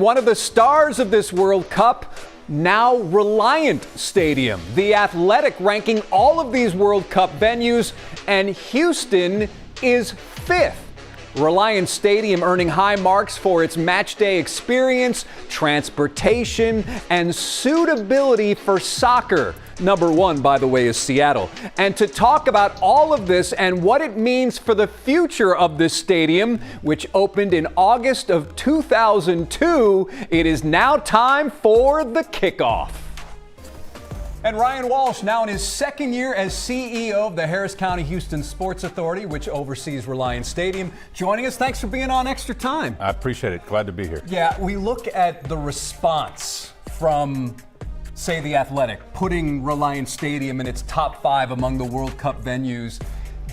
One of the stars of this World Cup, now Reliant Stadium. The Athletic ranking all of these World Cup venues, and Houston is 5th. Reliant Stadium earning high marks for its match day experience, transportation, and suitability for soccer. Number 1, by the way, is Seattle. And to talk about all of this and what it means for the future of this stadium, which opened in August of 2002, it is now time for the kickoff. And Ryan Walsh, now in his 2nd year as CEO of the Harris County Houston Sports Authority, which oversees Reliant Stadium, joining us. Thanks for being on Extra Time. I appreciate it. Glad to be here. Yeah, we look at the response from, say, the Athletic, putting Reliant Stadium in its top 5 among the World Cup venues.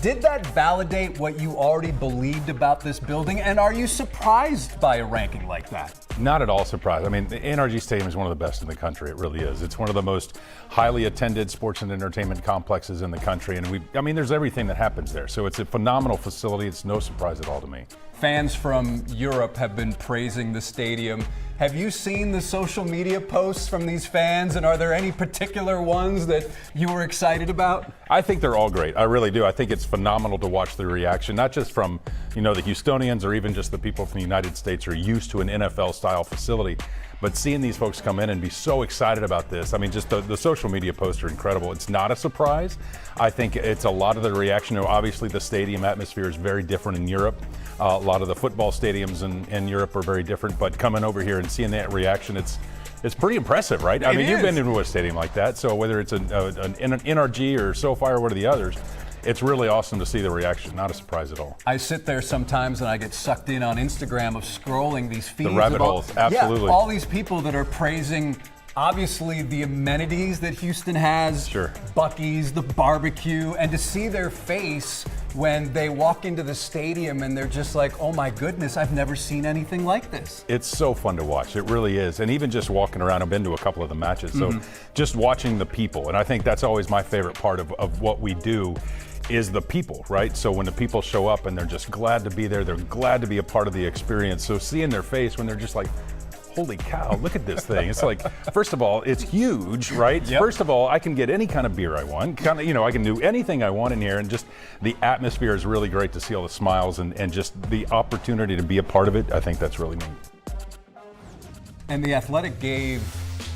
Did that validate what you already believed about this building? And are you surprised by a ranking like that? Not at all surprised. I mean, the NRG Stadium is one of the best in the country. It really is. It's one of the most highly attended sports and entertainment complexes in the country. And there's everything that happens there. So it's a phenomenal facility. It's no surprise at all to me. Fans from Europe have been praising the stadium. Have you seen the social media posts from these fans, and are there any particular ones that you were excited about? I think they're all great. I really do. I think it's phenomenal to watch the reaction, not just from, the Houstonians or even just the people from the United States who are used to an NFL-style facility, but seeing these folks come in and be so excited about this. I mean, just the social media posts are incredible. It's not a surprise. I think it's a lot of the reaction. Obviously, the stadium atmosphere is very different in Europe. A lot of the football stadiums in Europe are very different, but coming over here and seeing that reaction, it's pretty impressive, right? I mean, you've been into a stadium like that, so whether it's an NRG or SoFi or one of the others, it's really awesome to see the reaction. Not a surprise at all. I sit there sometimes and I get sucked in on Instagram of scrolling these feeds. The rabbit holes, absolutely. Yeah, all these people that are praising, obviously, the amenities that Houston has. Sure. Buc-ee's, the barbecue, and to see their face when they walk into the stadium and they're just like, oh my goodness, I've never seen anything like this. It's so fun to watch. It really is. And even just walking around, I've been to a couple of the matches. So just watching the people, and I think that's always my favorite part of what we do, is the people, right? So when the people show up and they're just glad to be there, they're glad to be a part of the experience. So seeing their face when they're just like, holy cow, look at this thing. It's like, first of all, it's huge, right? Yep. First of all, I can get any kind of beer I want. I can do anything I want in here, and just the atmosphere is really great to see all the smiles and just the opportunity to be a part of it. I think that's really neat. And the Athletic gave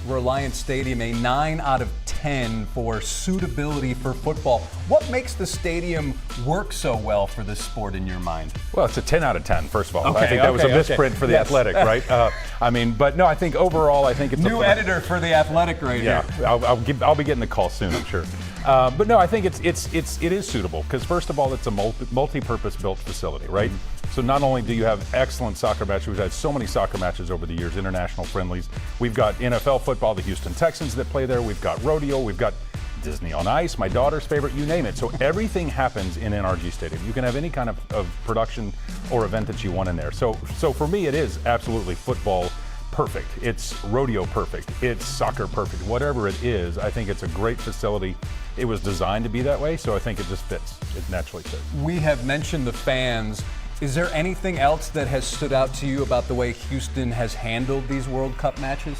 Reliant Stadium a 9 out of 10 for suitability for football. What makes the stadium work so well for this sport in your mind? Well, it's a 10 out of 10, first of all. I think that was a misprint for the Athletic, right? But no, I think overall, I think it's new editor for the Athletic here. I'll be getting the call soon, I'm sure. But no, I think it is suitable because first of all, it's a multi-purpose built facility, right? So not only do you have excellent soccer matches, we've had so many soccer matches over the years, international friendlies. We've got NFL football, the Houston Texans that play there. We've got rodeo. We've got Disney on Ice, my daughter's favorite, you name it. So everything happens in NRG Stadium. You can have any kind of production or event that you want in there. So for me, it is absolutely football perfect. It's rodeo perfect. It's soccer perfect. Whatever it is, I think it's a great facility. It was designed to be that way, so I think it just fits. It naturally fits. We have mentioned the fans. Is there anything else that has stood out to you about the way Houston has handled these World Cup matches?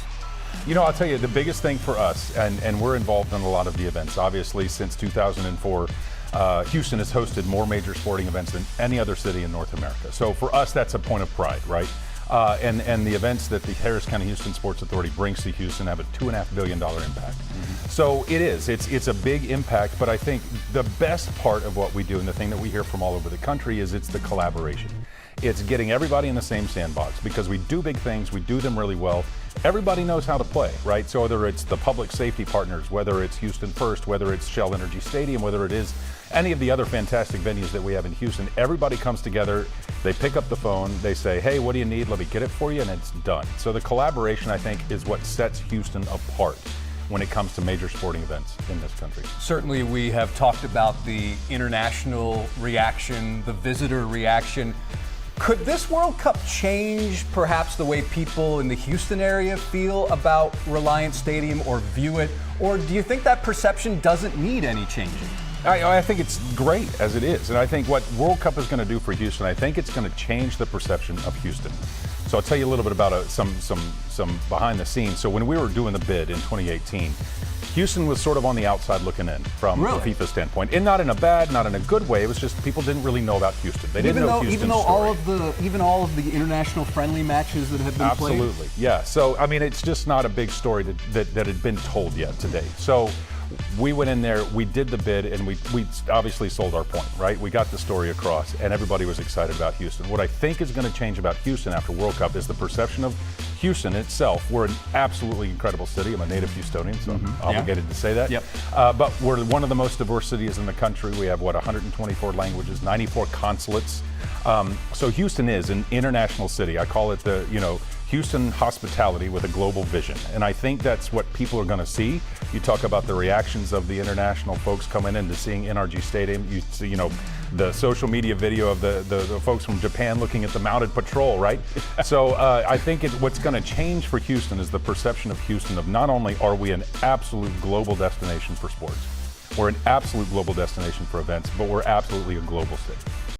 I'll tell you, the biggest thing for us, and we're involved in a lot of the events, obviously since 2004, Houston has hosted more major sporting events than any other city in North America. So for us, that's a point of pride, right? And the events that the Harris County Houston Sports Authority brings to Houston have a $2.5 billion impact. So it's a big impact, but I think the best part of what we do and the thing that we hear from all over the country is it's the collaboration. It's getting everybody in the same sandbox because we do big things, we do them really well. Everybody knows how to play, right? So whether it's the public safety partners, whether it's Houston First, whether it's Shell Energy Stadium, whether it is any of the other fantastic venues that we have in Houston, everybody comes together, they pick up the phone, they say, hey, what do you need? Let me get it for you, and it's done. So the collaboration, I think, is what sets Houston apart when it comes to major sporting events in this country. Certainly, we have talked about the international reaction, the visitor reaction. Could this World Cup change perhaps the way people in the Houston area feel about Reliant Stadium or view it? Or do you think that perception doesn't need any changing? I think it's great as it is. And I think what World Cup is going to do for Houston, I think it's going to change the perception of Houston. So I'll tell you a little bit about some behind the scenes. So when we were doing the bid in 2018, Houston was sort of on the outside looking in from a FIFA standpoint, and not in a bad, not in a good way. It was just people didn't really know about Houston. They didn't know Houston's story. Even all of the international friendly matches that have been played. Absolutely, yeah. So I mean, it's just not a big story that had been told yet today. So we went in there, we did the bid, and we obviously sold our point, right? We got the story across, and everybody was excited about Houston. What I think is going to change about Houston after World Cup is the perception of Houston itself. We're an absolutely incredible city. I'm a native Houstonian, so I'm obligated to say that. Yep. But we're one of the most diverse cities in the country. We have, 124 languages, 94 consulates. So Houston is an international city. I call it the, Houston hospitality with a global vision. And I think that's what people are going to see. You talk about the reactions of the international folks coming in to seeing NRG Stadium. You see, the social media video of the folks from Japan looking at the mounted patrol, right? So I think what's going to change for Houston is the perception of Houston of not only are we an absolute global destination for sports, we're an absolute global destination for events, but we're absolutely a global city.